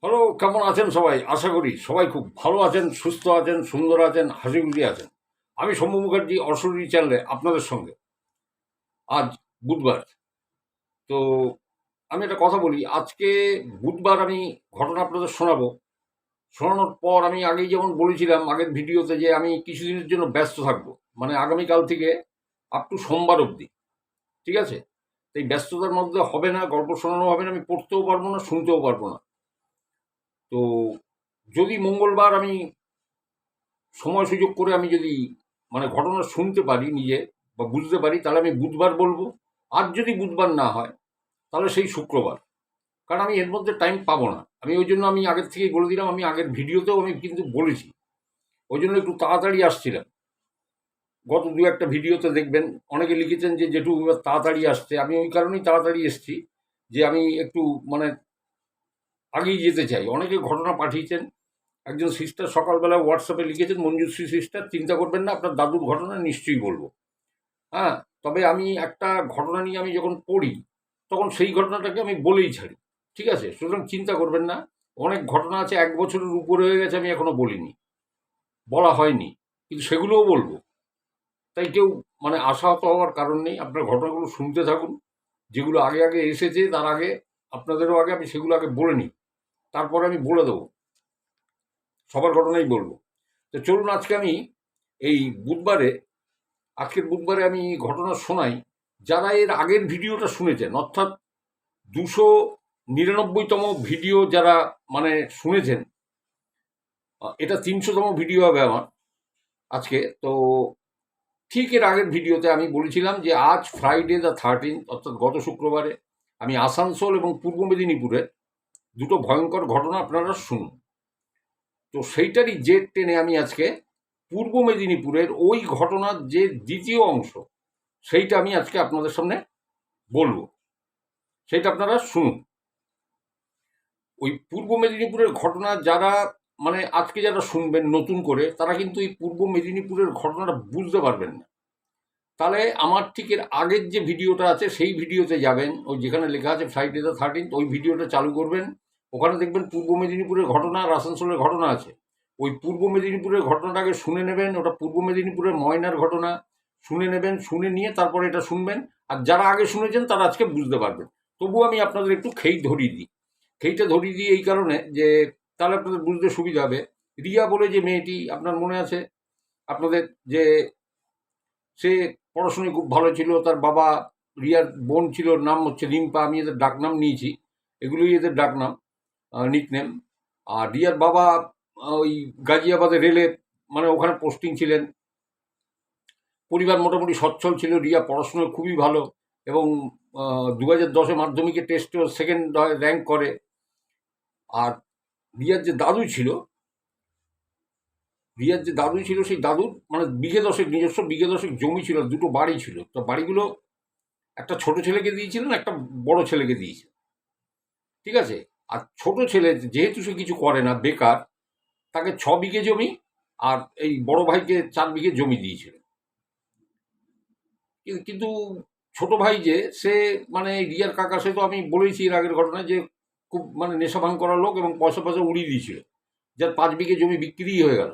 Hello, কেমন আছেন সবাই? আশা করি সবাই খুব ভালো আছেন, সুস্থ আছেন, সুন্দর আছেন, হাসিখুশি আছেন। আমি সৌম্য মুখার্জি অশরীরী চ্যানেলে আপনাদের সঙ্গে। আজ বুধবার। তো আমি একটা কথা বলি, আজকে বুধবার আমি ঘটনা আপনাদের শোনাবো। শোনানোর পর আমি আগেই যেমন বলেছিলাম আগের ভিডিওতে যে আমি কিছুদিনের জন্য ব্যস্ত থাকবো। মানে আগামীকাল থেকে আপ টু সোমবার অবধি। ঠিক আছে? তো এই ব্যস্ততার মধ্যে হবে না, গল্প শোনানো হবে না, আমি পড়তেও পারবো না, শুনতেও পারবো না। তো যদি মঙ্গলবার আমি সময় সুযোগ করে আমি যদি মানে ঘটনা শুনতে পারি নিজে বা বুঝতে পারি, তাহলে আমি বুধবার বলবো। আর যদি বুধবার না হয়, তাহলে সেই শুক্রবার। কারণ আমি এর মধ্যে টাইম পাবো না। আমি ওই জন্য আমি আগের থেকেই বলে দিলাম, আমি আগের ভিডিওতেও আমি কিন্তু বলেছি। ওই জন্য একটু তাড়াতাড়ি আসছিলাম। গত দু একটা ভিডিওতে দেখবেন অনেকে লিখেছেন যে জেঠু এবার তাড়াতাড়ি আসছে। আমি ওই কারণেই তাড়াতাড়ি এসছি যে আমি একটু মানে আগেই যেতে চাই। অনেকে ঘটনা পাঠিয়েছেন। একজন সিস্টার সকালবেলা হোয়াটসঅ্যাপে লিখেছেন, মঞ্জুশ্রী সিস্টার, চিন্তা করবেন না, আপনার দাদুর ঘটনা নিশ্চয়ই বলবো। হ্যাঁ, তবে আমি একটা ঘটনা নিয়ে আমি যখন পড়ি, তখন সেই ঘটনাটাকে আমি বলেই ছাড়ি। ঠিক আছে? সুতরাং চিন্তা করবেন না। অনেক ঘটনা আছে ১ বছরের উপরে হয়ে গেছে আমি এখনো বলিনি। বলা হয়নি। কিন্তু সেগুলোও বলবো। তাই কেউ মানে আশাহত হওয়ার কারণ নেই। আপনার ঘটনাগুলো শুনতে থাকুন। যেগুলো আগে এসেছে তার আগে আপনাদেরও আগে আমি সেগুলো আগে বলে নিই। তারপরে আমি বলে দেবো। সবার ঘটনাই বলবো। তো চলুন আজকে আমি এই বুধবারে আজকের বুধবারে আমি ঘটনা শোনাই। যারা এর আগের ভিডিওটা শুনেছেন, অর্থাৎ ২৯৯তম ভিডিও যারা মানে শুনেছেন, এটা ৩০০তম ভিডিও হবে আমার আজকে। তো ঠিক এর আগের ভিডিওতে আমি বলেছিলাম যে আজ ফ্রাইডে দ্য 13, অর্থাৎ গত শুক্রবারে আমি আসানসোল এবং পূর্ব মেদিনীপুরের দুটো ভয়ঙ্কর ঘটনা আপনারা শুনুন। তো সেইটারই জের টেনে আমি আজকে পূর্ব মেদিনীপুরের ওই ঘটনার যে দ্বিতীয় অংশ, সেইটা আমি আজকে আপনাদের সামনে বলবো। সেটা আপনারা শুনুন। ওই পূর্ব মেদিনীপুরের ঘটনা যারা মানে আজকে যারা শুনবেন নতুন করে, তারা কিন্তু এই পূর্ব মেদিনীপুরের ঘটনাটা বুঝতে পারবেন না। তাহলে আমার ঠিক এর আগের যে ভিডিওটা আছে সেই ভিডিওতে যাবেন, ওই যেখানে লেখা আছে ফ্রাইডে দ্য 13, ওই ভিডিওটা চালু করবেন। ওখানে দেখবেন পূর্ব মেদিনীপুরের ঘটনা আর আসানসোলের ঘটনা আছে। ওই পূর্ব মেদিনীপুরের ঘটনাটাকে শুনে নেবেন, ওটা পূর্ব মেদিনীপুরের ময়নার ঘটনা। শুনে নেবেন, শুনে নিয়ে তারপরে এটা শুনবেন। আর যারা আগে শুনেছেন তারা আজকে বুঝতে পারবেন। তবুও আমি আপনাদের একটু খেই ধরিয়ে দিই। খেইটা ধরিয়ে দিই এই কারণে যে তাহলে আপনাদের বুঝতে সুবিধা হবে। রিয়া বলে যে মেয়েটি আপনার মনে আছে আপনাদের, যে সে পড়াশোনায় খুব ভালো ছিল, তার বাবা, রিয়ার বোন ছিল, নাম হচ্ছে রিম্পা, আমি এদের ডাকনাম নিয়েছি, এগুলোই এদের ডাকনাম, নিকনেম। আর রিয়ার বাবা ওই গাজিয়াবাদে রেলে মানে ওখানে পোস্টিং ছিলেন। পরিবার মোটামুটি সচ্ছল ছিল, রিয়া পড়াশোনায় খুবই ভালো এবং ২০১০-এ মাধ্যমিকে টেস্টে সেকেন্ড র্যাঙ্ক করে। আর রিয়ার যে দাদু ছিল সেই দাদুর মানে বিঘে দশেক নিজস্ব বিঘে দশেক জমি ছিল, দুটো বাড়ি ছিল। তো বাড়িগুলো একটা ছোট ছেলেকে দিয়েছিলেন, একটা বড় ছেলেকে দিয়েছে। ঠিক আছে? আর ছোট ছেলে যেহেতু সে কিছু করে না, বেকার, তাকে ৬ বিঘে জমি আর এই বড় ভাইকে ৪ বিঘে জমি দিয়েছিল। কিন্তু ছোট ভাই যে সে মানে রিয়ার কাকা, সে তো আমি বলেছি এর আগের ঘটনায় যে খুব মানে নেশা ভাঙ করা লোক এবং পয়সা পয়সা উড়িয়ে দিয়েছিল, যার ৫ বিঘে জমি বিক্রিই হয়ে গেল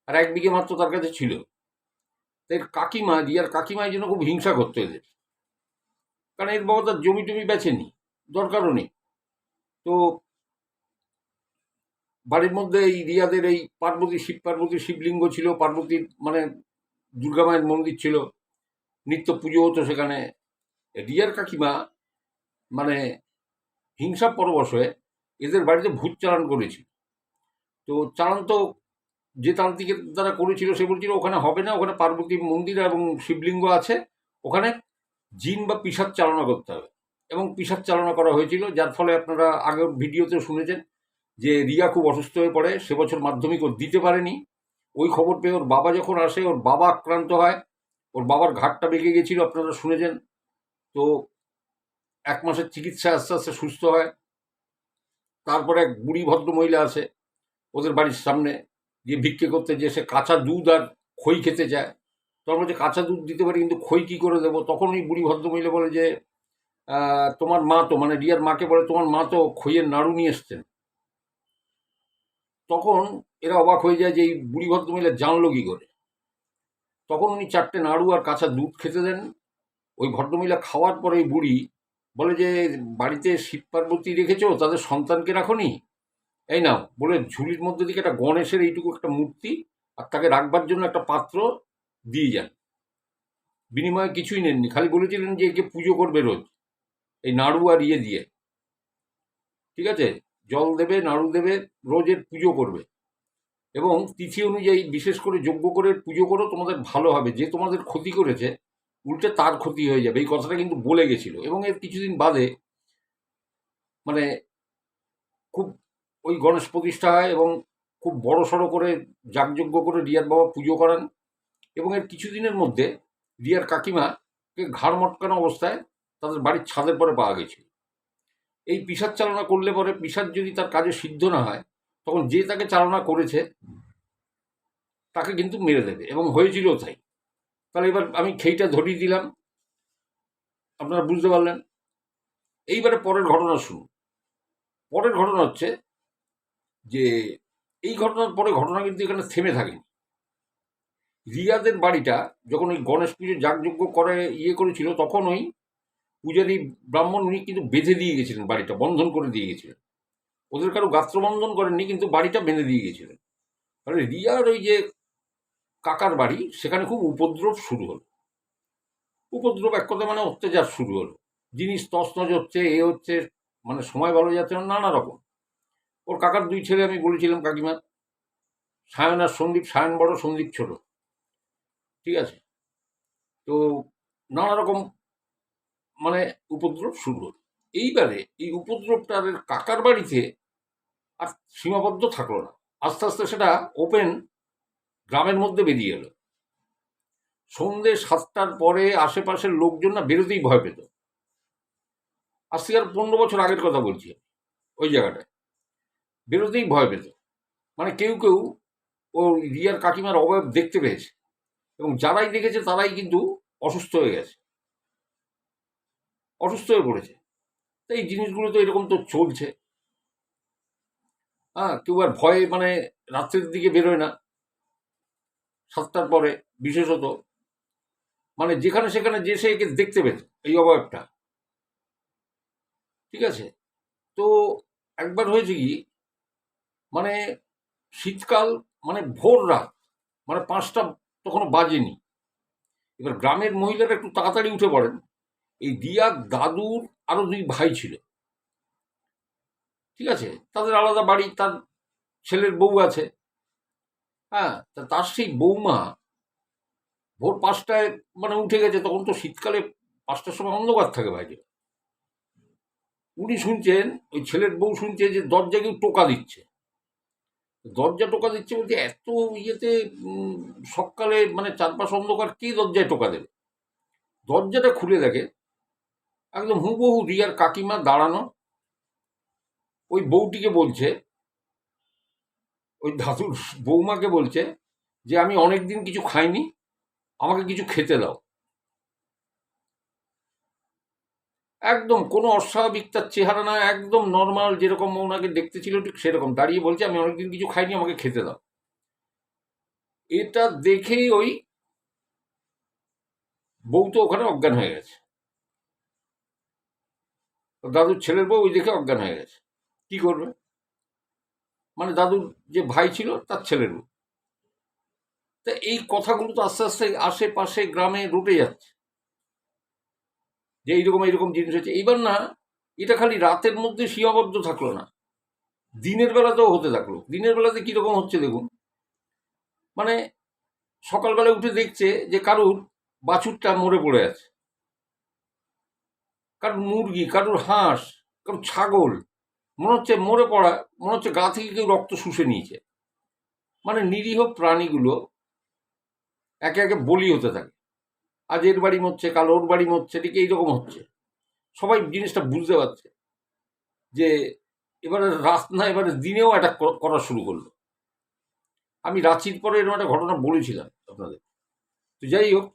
আর ১ বিঘে মাত্র তার কাছে ছিল। এর কাকিমা, রিয়ার কাকিমা এই জন্য খুব হিংসা করতো এদের, কারণ এর বাবা তার জমি টমি বেচেনি, দরকারও নেই। তো বাড়ির মধ্যে এই রিয়াদের এই পার্বতী শিবলিঙ্গ ছিল, পার্বতীর মানে দুর্গা মায়ের মন্দির ছিল, নিত্য পুজো হতো সেখানে। রিয়ার কাকিমা মানে হিংসা পরবশ হয়ে এদের বাড়িতে ভূত চালান করেছিল। তো চালান তো যে তান্ত্রিকের দ্বারা করেছিল সে বলছিল ওখানে হবে না, ওখানে পার্বতী মন্দির এবং শিবলিঙ্গ আছে, ওখানে জিন বা পিশাচ চালনা করতে হবে। এবং পিশাচ চালনা করা হয়েছিল, যার ফলে আপনারা আগের ভিডিওতে শুনেছেন যে রিয়া খুব অসুস্থ হয়ে পড়ে, সে বছর মাধ্যমিক ও দিতে পারেনি। ওই খবর পেয়ে ওর বাবা যখন আসে, ওর বাবা আক্রান্ত হয়, ওর বাবার ঘাড়টা বেঁকে গেছিল, আপনারা শুনেছেন। তো ১ মাসের চিকিৎসায় আস্তে আস্তে সুস্থ হয়। তারপরে এক বুড়ি ভদ্র মহিলা আসে ওদের বাড়ির সামনে, গিয়ে ভিক্ষে করতে, যে সে কাঁচা দুধ আর খই খেতে চায়। তখন বলছে কাঁচা দুধ দিতে পারি কিন্তু খই কী করে দেবো। তখন ওই বুড়ি ভদ্র মহিলা বলে যে তোমার মা তো, মানে রিয়ার মাকে বলে, তোমার মা তো খইয়ের নাড়ু নিয়ে এসছেন, তখন এরা অবাক হয়ে যায় যে এই বুড়ি ভদ্রমহিলা জানলো কি করে। তখন উনি 4টে নাড়ু আর কাঁচা দুধ খেতে দেন। ওই ভদ্রমহিলা খাওয়ার পরে ওই বুড়ি বলে যে, বাড়িতে শিব পার্বতী রেখেছো, তাদের সন্তানকে রাখোনি? এই নাও, বলে ঝুলির মধ্যে দিকে একটা গণেশের এইটুকু একটা মূর্তি আর তাকে রাখবার জন্য একটা পাত্র দিয়ে যান। বিনিময়ে কিছুই নেননি, খালি বলেছিলেন যে একে পুজো করবে রোজ এই নাড়ু আর ইয়ে দিয়ে। ঠিক আছে, জল দেবে, নাড়ু দেবে, রোজের পুজো করবে এবং তিথি অনুযায়ী বিশেষ করে যজ্ঞ করে পুজো করো, তোমাদের ভালো হবে। যে তোমাদের ক্ষতি করেছে উল্টে তার ক্ষতি হয়ে যাবে, এই কথাটা কিন্তু বলে গেছিল। এবং এর কিছুদিন বাদে মানে খুব ওই গণেশ প্রতিষ্ঠা হয় এবং খুব বড় সড়ো করে যাগযজ্ঞ করে রিয়ার বাবা পুজো করান। এবং এর কিছুদিনের মধ্যে রিয়ার কাকিমাকে ঘাড় মটকানো অবস্থায় তাদের বাড়ির ছাদের পরে পাওয়া গেছিল। এই পিশাচ চালনা করলে পরে পিশাচ যদি তার কাজে সিদ্ধ না হয়, তখন যে তাকে চালনা করেছে তাকে কিন্তু মেরে দেবে, এবং হয়েছিল তাই। তাহলে এবার আমি খেইটা ধরিয়ে দিলাম, আপনারা বুঝতে পারলেন। এইবারে পরের ঘটনা শুনুন। পরের ঘটনা হচ্ছে যে এই ঘটনার পরে ঘটনা কিন্তু এখানে থেমে থাকেনি। রিয়াদের বাড়িটা যখন ওই গণেশ পুজো যাগযজ্ঞ করে ইয়ে করেছিল, তখন ওই পূজারী ব্রাহ্মণ উনি কিন্তু বেঁধে দিয়ে গেছিলেন, বাড়িটা বন্ধন করে দিয়ে গেছিলেন। ওদের কারো গাত্রবন্ধন করেননি, কিন্তু বাড়িটা বেঁধে দিয়ে গেছিলেন। তাহলে রিয়ার ওই যে কাকার বাড়ি, সেখানে খুব উপদ্রব শুরু হলো। উপদ্রব এক কথা মানে অত্যাচার শুরু হলো। জিনিস তছনছ হচ্ছে, এ হচ্ছে, মানে সময় ভালো যাচ্ছে না, নানা রকম। ওর কাকার 2 ছেলে আমি বলেছিলাম কাকিমা, সায়ন আর সন্দীপ। সায়ন বড়, সন্দীপ ছোট। ঠিক আছে, তো নানা রকম মানে উপদ্রব শুরু হলো। এইবারে এই উপদ্রবটা আর এর কাকার বাড়িতে আর সীমাবদ্ধ থাকলো না, আস্তে আস্তে সেটা ওপেন গ্রামের মধ্যে বেরিয়ে এলো। সন্ধ্যে 7টার পরে আশেপাশের লোকজন না বেরোতেই ভয় পেত। আজ থেকে আর 15 বছর আগের কথা বলছি। ওই জায়গাটায় বেরোতেই ভয় পেত। মানে কেউ কেউ ও রিয়ার কাকিমার অবয়ব দেখতে পেয়েছে, এবং যারাই দেখেছে তারাই কিন্তু অসুস্থ হয়ে গেছে, অসুস্থ হয়ে পড়েছে। তো এই জিনিসগুলো তো এরকম তো চলছে। হ্যাঁ, কেউ আর ভয়ে মানে রাত্রের দিকে বেরোয় না 7টার পরে, বিশেষত মানে যেখানে সেখানে যে সে একে দেখতে পেত এই অবয়বটা। ঠিক আছে, তো একবার হয়েছে কি, মানে শীতকাল, মানে ভোর রাত, মানে 5টা তখনও বাজেনি। এবার গ্রামের মহিলারা একটু তাড়াতাড়ি উঠে পড়েন। এই দিয়ার দাদুর আরো 2 ভাই ছিল। ঠিক আছে, তাদের আলাদা বাড়ি, তার ছেলের বউ আছে। হ্যাঁ, তার সেই বৌমা ভোর 5টায় মানে উঠে গেছে। তখন তো শীতকালে 5টার সময় অন্ধকার থাকে বাইরে। উনি শুনছেন, ওই ছেলের বউ শুনছে যে দরজা কেউ টোকা দিচ্ছে। দরজা টোকা দিচ্ছে বলতে এত ইয়েতে সকালে মানে চারপাশ অন্ধকার, কে দরজায় টোকা দেবে? দরজাটা খুলে দেখে একদম হুবহু রিয়ার কাকিমা দাঁড়ানো। ওই বউটিকে বলছে, ওই দাদুর বৌমাকে বলছে যে আমি অনেকদিন কিছু খাইনি, আমাকে কিছু খেতে দাও। একদম কোনো অস্বাভাবিক তার চেহারা না, একদম নর্মাল, যেরকম ওনাকে দেখতে ছিল ঠিক সেরকম দাঁড়িয়ে বলছে আমি অনেকদিন কিছু খাইনি, আমাকে খেতে দাও। এটা দেখেই ওই বউ তো ওখানে অজ্ঞান হয়ে গেছে। দাদুর ছেলের বউ ওই দেখে অজ্ঞান হয়ে গেছে। কি করবে? মানে দাদুর যে ভাই ছিল তার ছেলের বউ। তা এই কথাগুলো তো আস্তে আস্তে আশেপাশে গ্রামে রটে যাচ্ছে যে এইরকম এইরকম জিনিস হচ্ছে। এইবার না, এটা খালি রাতের মধ্যে সীমাবদ্ধ থাকলো না, দিনের বেলাতেও হতে থাকলো। দিনের বেলাতে কিরকম হচ্ছে দেখুন। মানে সকালবেলা উঠে দেখছে যে কারুর বাছুরটা মরে পড়ে আছে, কারুর মুরগি, কারুর হাঁস, কারুর ছাগল মনে হচ্ছে মরে পড়া, মনে হচ্ছে গা থেকে কেউ রক্ত শুষে নিয়েছে। মানে নিরীহ প্রাণীগুলো একে একে বলি হতে থাকে। আজ এর বাড়ি মরছে, কাল ওর বাড়ি মরছে, ঠিক এইরকম হচ্ছে। সবাই জিনিসটা বুঝতে পারছে যে এবারে রাত না, এবারে দিনেও অ্যাটাক করা শুরু করলো। আমি রাঁচির পরে এরকম একটা ঘটনা বলেছিলাম আপনাদের। তো যাই হোক,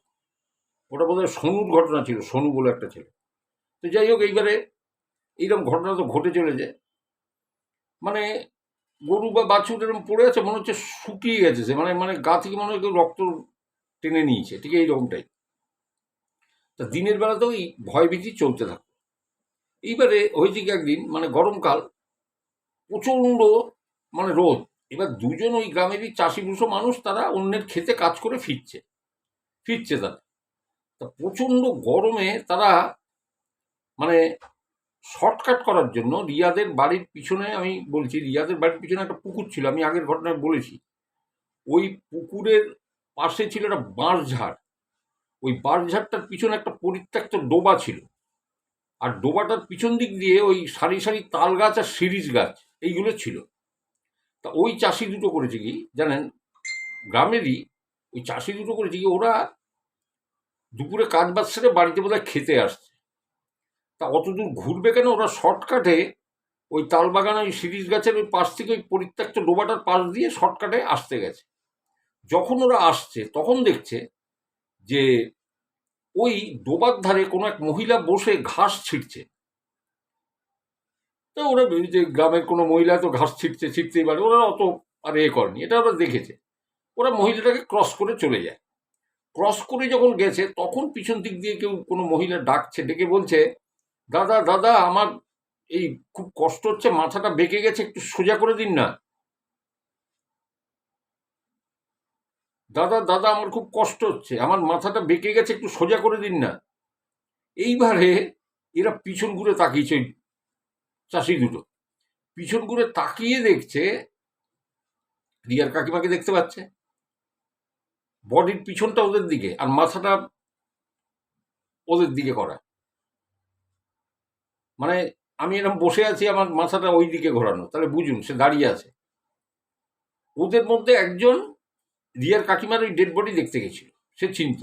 ওটা বোধহয় সোনুর ঘটনা ছিল, সোনু বলে একটা ছেলে। তো যাই হোক, এইবারে এইরকম ঘটনা তো ঘটে চলেছে। মানে গরু বা বাছুর এরকম পড়ে আছে, মনে হচ্ছে শুকিয়ে গেছে সে, মানে মানে গা থেকে মনে হয় কেউ রক্ত টেনে নিয়েছে, ঠিক এইরকমটাই। তা দিনের বেলা তো ওই ভয়ভীতি চলতে থাকে। এইবারে হয়েছে কি, একদিন মানে গরমকাল, প্রচণ্ড মানে রোদ। এবার দুজন ওই গ্রামেরই চাষিভূষো মানুষ, তারা অন্যের ক্ষেতে কাজ করে ফিরছে তারা। তা প্রচণ্ড গরমে তারা মানে শর্টকাট করার জন্য রিয়াদের বাড়ির পিছনে, আমি বলছি রিয়াদের বাড়ির পিছনে একটা পুকুর ছিল, আমি আগের ঘটনায় বলেছি। ওই পুকুরের পাশে ছিল একটা বাঁশঝাড়। ওই বাঁশঝাড়টার পিছনে একটা পরিত্যক্ত ডোবা ছিল। আর ডোবাটার পিছন দিক দিয়ে ওই সারি সারি তাল গাছ আর শিরীষ গাছ এইগুলো ছিল। তা ওই চাষি দুটো করেছে কি জানেন, গ্রামেরই ওই চাষি দুটো করেছে কি, ওরা দুপুরে কাজ বাজ সেরে বাড়িতে বোধহয় খেতে আসছে। তা অত দূর ঘুরবে কেন, ওরা শর্টকাটে ওই তালবাগান ওই শিরীষ গাছের ওই পাশ থেকে ওই পরিত্যক্ত ডোবাটার পাশ দিয়ে শর্টকাটে আসতে গেছে। যখন ওরা আসছে তখন দেখছে যে ওই ডোবার ধারে কোনো এক মহিলা বসে ঘাস ছিঁড়ছে। তো ওরা ভেবেছে গ্রামের কোনো মহিলা তো ঘাস ছিঁড়তেই পারে, ওরা অত আর করেনি, এটা ওরা দেখেছে। ওরা মহিলাটাকে ক্রস করে চলে যায়। ক্রস করে যখন গেছে তখন পিছন দিক দিয়ে কেউ কোনো মহিলা ডাকছে, ডেকে বলছে, দাদা দাদা আমার এই খুব কষ্ট হচ্ছে, মাথাটা বেঁকে গেছে, একটু সোজা করে দিন না। দাদা দাদা আমার খুব কষ্ট হচ্ছে, আমার মাথাটা বেঁকে গেছে, একটু সোজা করে দিন না। এইবারে এরা পিছন ঘুরে তাকিয়েছে, ওই চাষি দুটো পিছন ঘুরে তাকিয়ে দেখছে রিয়ার কাকিমাকে দেখতে পাচ্ছে, বডির পিছনটা ওদের দিকে আর মাথাটা ওদের দিকে করা। মানে আমি এরকম বসে আছি, আমার মাথাটা ওই দিকে ঘোরানো, তাহলে বুঝুন সে দাঁড়িয়ে আছে। ওদের মধ্যে একজন রিয়ার কাকিমার ওই ডেড বডি দেখতে গেছিল, সে চিনত।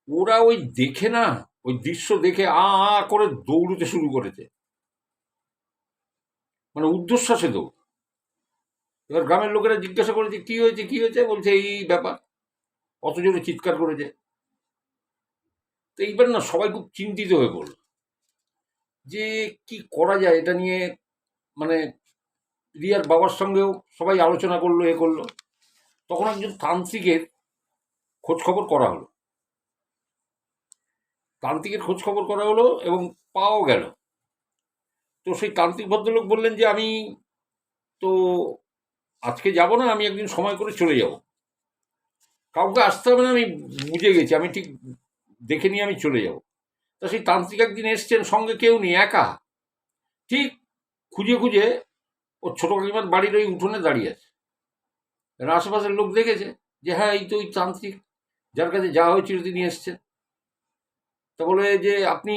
ওরা ওই দেখে না, ওই দৃশ্য দেখে আ আ করে দৌড়তে শুরু করেছে, মানে ঊর্ধ্বশ্বাসে দৌড়। এবার গ্রামের লোকেরা জিজ্ঞাসা করেছে কি হয়েছে কি হয়েছে, বলছে এই ব্যাপার, অত জোরে চিৎকার করেছে। তো এইবার না সবাই খুব চিন্তিত হয়ে পড়ল যে কি করা যায় এটা নিয়ে। মানে রিয়ার বাবার সঙ্গেও সবাই আলোচনা করলো, করলো। তখন একজন তান্ত্রিকের খোঁজ খবর করা হলো, এবং পাওয়া গেল। তো সেই তান্ত্রিক ভদ্রলোক বললেন যে আমি তো আজকে যাব না, আমি একদিন সময় করে চলে যাব, কাউকে আসতে হবে না, আমি বুঝে গেছি, আমি ঠিক দেখে নিয়ে আমি চলে যাব। তা সেই তান্ত্রিক একদিন এসছেন, সঙ্গে কেউ নেই, একা। ঠিক খুঁজে খুঁজে ওর ছোট কাকিমার বাড়ির ওই উঠোনে দাঁড়িয়ে আছে। আশেপাশের লোক দেখেছে যে হ্যাঁ এই তো ওই তান্ত্রিক, যার কাছে যাওয়া হয়েছিল তিনি এসছেন। তা বলে যে আপনি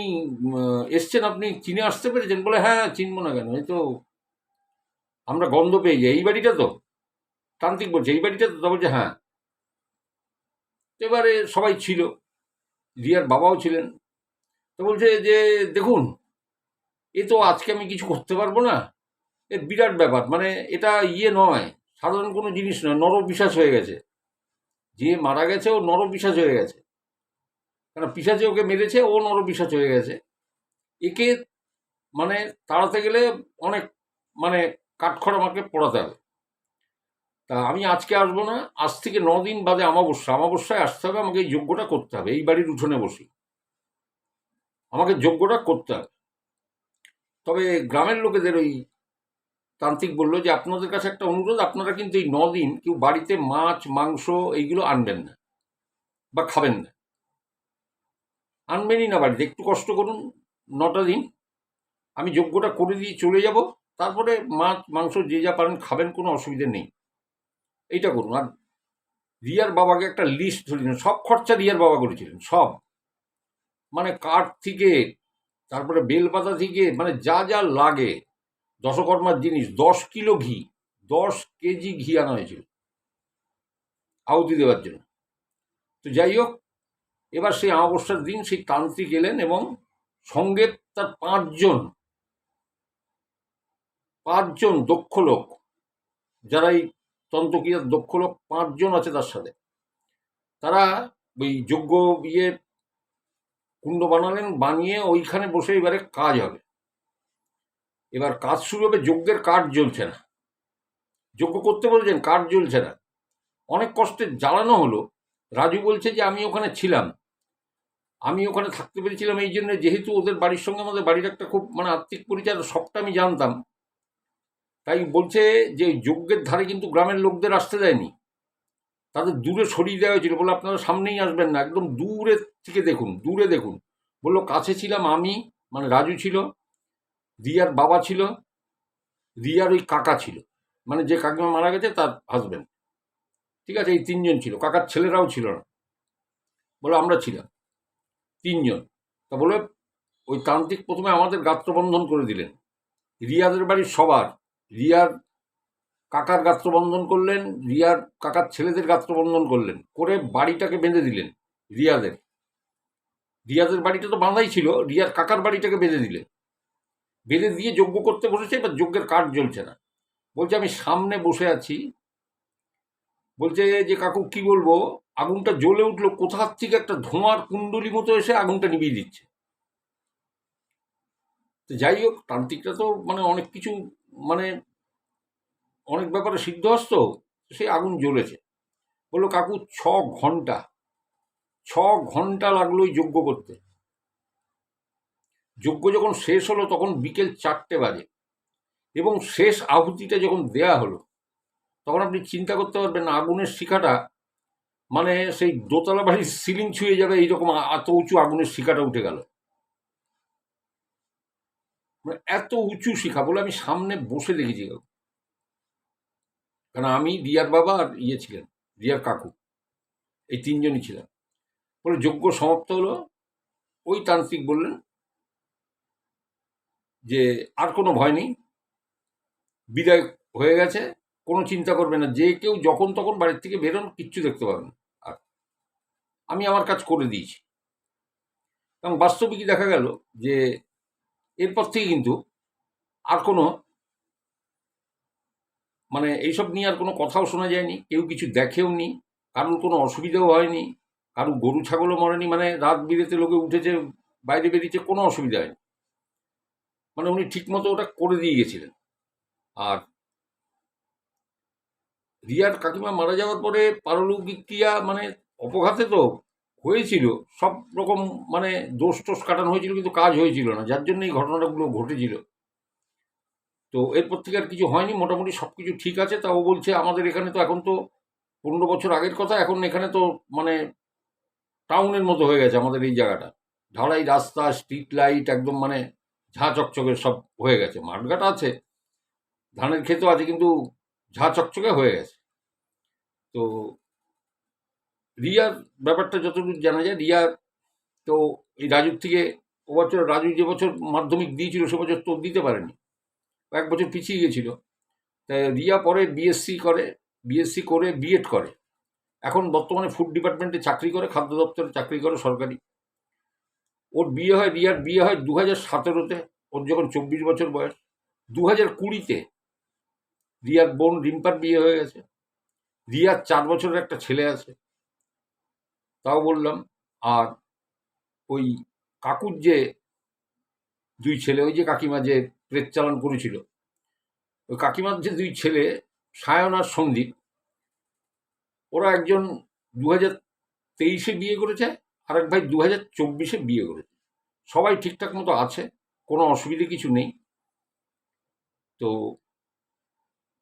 এসছেন, আপনি চিনে আসতে পেরেছেন? বলে হ্যাঁ চিনবো না কেন, এই তো আমরা গন্ধ পেয়ে যাই, এই বাড়িটা তো। তান্ত্রিক বলছে এই বাড়িটা তো? তা বলছে হ্যাঁ। এবারে সবাই ছিল, রিয়ার বাবাও ছিলেন। তো বলছে যে দেখুন, এ তো আজকে আমি কিছু করতে পারবো না, এর বিরাট ব্যাপার, মানে এটা নয়, সাধারণ কোনো জিনিস নয়, নরপিশাচ হয়ে গেছে। যে মারা গেছে ও নরপিশাচ হয়ে গেছে, কেন পিশাচে ওকে মেরেছে, ও নরপিশাচ হয়ে গেছে। একে মানে তাড়াতে গেলে অনেক মানে কাঠখড় আমাকে পোড়াতে হবে। তা আমি আজকে আসবো না, আজ থেকে 9 দিন বাদে অমাবস্যায় আসতে হবে, আমাকে এই যজ্ঞটা করতে হবে, এই বাড়ির উঠোনে বসি আমাকে যজ্ঞটা করতে হবে। তবে গ্রামের লোকেদের ওই তান্ত্রিক বলল যে আপনাদের কাছে একটা অনুরোধ, আপনারা কিন্তু এই 9 দিন কেউ বাড়িতে মাছ মাংস এইগুলো আনবেন না বা খাবেন না, আনবেনই না বাড়িতে, একটু কষ্ট করুন 9টা দিন, আমি যজ্ঞটা করে দিয়ে চলে যাব, তারপরে মাছ মাংস যে যা পারেন খাবেন, কোনো অসুবিধে নেই, এইটা করুন। আর রিয়ার বাবাকে একটা লিস্ট ধরেছিলেন, সব খরচা রিয়ার বাবা করেছিলেন, সব, মানে কাঠ থেকে, তারপরে বেলপাতা থেকে, মানে যা যা লাগে দশকর্মার জিনিস, 10 কিলো ঘি, 10 কেজি ঘি আনা হয়েছিল আহুতি দেওয়ার জন্য। তো যাই হোক, এবার সেই অমাবস্যার দিন সেই তান্ত্রিক এলেন এবং সঙ্গে তার পাঁচজন দক্ষ লোক, যারা এই তন্ত্রক্রিয়ার দক্ষ লোক 5 জন আছে তার সাথে। তারা ওই যজ্ঞ কুণ্ড বানালেন, বানিয়ে ওইখানে বসে এবারে কাজ হবে। এবার কাজ শুরু হবে, যজ্ঞের কাঠ জ্বলছে না, যজ্ঞ করতে বলেছেন, কাঠ জ্বলছে না। অনেক কষ্টে জ্বালানো হলো। রাজু বলছে যে আমি ওখানে ছিলাম, আমি ওখানে থাকতে পেরেছিলাম এই জন্য, যেহেতু ওদের বাড়ির সঙ্গে আমাদের বাড়ির একটা খুব মানে আত্মিক পরিচয়, সবটা আমি জানতাম। তাই বলছে যে যজ্ঞের ধারে কিন্তু গ্রামের লোকদের আসতে দেয়নি, তাদের দূরে সরিয়ে দেওয়া হয়েছিল, বলে আপনারা সামনেই আসবেন না, একদম দূরে থেকে দেখুন, দূরে দেখুন। বললো কাছে ছিলাম আমি, মানে রাজু ছিল, রিয়ার বাবা ছিল, রিয়ার ওই কাকা ছিল, মানে যে কাকিমা মারা গেছে তার হাজবেন্ড, ঠিক আছে, এই তিনজন ছিল, কাকার ছেলেরাও ছিল না। বলে আমরা ছিলাম তিনজন। তা বলে ওই তান্ত্রিক প্রথমে আমাদের গাত্রবন্ধন করে দিলেন, রিয়াদের বাড়ির সবার, রিয়ার কাকার গাত্রবন্ধন করলেন, রিয়ার কাকার ছেলেদের গাত্রবন্ধন করলেন, করে বাড়িটাকে বেঁধে দিলেন। রিয়াদের রিয়াদের বাড়িটা তো বাঁধাই ছিল, রিয়ার কাকার বাড়িটাকে বেঁধে দিলেন। বেঁধে দিয়ে যজ্ঞ করতে বসেছে, এবার যজ্ঞের কাঠ জ্বলছে না। বলছে আমি সামনে বসে আছি, বলছে যে কাকু কি বলবো, আগুনটা জ্বলে উঠলো, কোথার থেকে একটা ধোঁয়ার কুণ্ডলি মতো এসে আগুনটা নিভিয়ে দিচ্ছে। তো যাই হোক, তান্ত্রিকরা তো মানে অনেক কিছু, মানে অনেক ব্যাপারে সিদ্ধহস্ত, সেই আগুন জ্বলেছে। বললো কাকু 6 ঘন্টা, 6 ঘন্টা লাগলো ওই যজ্ঞ করতে। যজ্ঞ যখন শেষ হলো তখন বিকেল 4টে বাজে, এবং শেষ আহুতিটা যখন দেয়া হলো তখন আপনি চিন্তা করতে পারবেন না, আগুনের শিখাটা মানে সেই দোতলা বাড়ির সিলিং ছুঁয়ে যাবে এইরকম এত উঁচু আগুনের শিখাটা উঠে গেল, মানে এত উঁচু শিখা। বলে আমি সামনে বসে দেখেছি, কারণ আমি, রিয়ার বাবা আর ইয়ে ছিলেন, রিয়ার কাকু, এই তিনজনই ছিলাম। বলে যজ্ঞ সমাপ্ত হলো, ওই তান্ত্রিক বললেন যে আর কোনো ভয় নেই, বিদায় হয়ে গেছে, কোনো চিন্তা করবে না, যে কেউ যখন তখন বাড়ির থেকে বেরোন, কিচ্ছু দেখতে পাবেন না। আর আমি আমার কাজ করে দিয়েছি। এবং বাস্তবিকই দেখা গেল যে এরপর থেকে কিন্তু আর কোনো মানে এইসব নিয়ে আর কোনো কথাও শোনা যায়নি, কেউ কিছু দেখেও নি, কারোর কোনো অসুবিধাও হয়নি, কারোর গরু ছাগলও মরেনি, মানে রাত বিরেতে লোকে উঠেছে, বাইরে বেরিয়েছে, কোনো অসুবিধা হয়নি। মানে উনি ঠিকমতো ওটা করে দিয়ে গেছিলেন। আর রিয়ার কাকিমা মারা যাওয়ার পরে পারলৌকিক ক্রিয়া মানে অপঘাতে তো হয়েছিল, সব রকম মানে দোষ টোষ কাটানো হয়েছিল, কিন্তু কাজ হয়েছিল না, যার জন্য এই ঘটনাগুলো ঘটেছিল। তো এরপর থেকে আর কিছু হয়নি, মোটামুটি সব কিছু ঠিক আছে। তা ও বলছে আমাদের এখানে তো এখন তো 15 বছর আগের কথা, এখন এখানে তো মানে টাউনের মতো হয়ে গেছে আমাদের এই জায়গাটা, ঢালাই রাস্তা, স্ট্রিট লাইট, একদম মানে ঝাঁ চকচকে সব হয়ে গেছে। মাঠঘাট আছে, ধানের ক্ষেতও আছে, কিন্তু ঝাঁ চকচকে হয়ে গেছে। তো রিয়ার ব্যাপারটা যতদূর জানা যায়, রিয়া তো এই রাজুর থেকে, ও বছর রাজু যে বছর মাধ্যমিক দিয়েছিল সে বছর তো দিতে পারেনি, 1 বছর পিছিয়ে গেছিল। তাই রিয়া পরে বিএসসি করে, বিএসসি করে বিএড করে, এখন বর্তমানে ফুড ডিপার্টমেন্টে চাকরি করে, খাদ্য দপ্তরে চাকরি করে সরকারি। ওর বিয়ে হয়, রিয়ার বিয়ে হয় 2017-তে, ওর যখন 24 বছর বয়স। 2020-তে রিয়ার বোন রিম্পার বিয়ে হয়ে গেছে। রিয়ার 4 বছরের একটা ছেলে আছে, তাও বললাম। আর ওই কাকুর যে 2 ছেলে, ওই যে কাকিমা যে প্রেত চালান করেছিল, ওই কাকিমার যে 2 ছেলে, সায়ন আর সন্দীপ, ওরা একজন 2023-এ বিয়ে করেছে, আর এক ভাই 2024-এ বিয়ে করেছে। সবাই ঠিকঠাক মতো আছে, কোনো অসুবিধে কিছু নেই। তো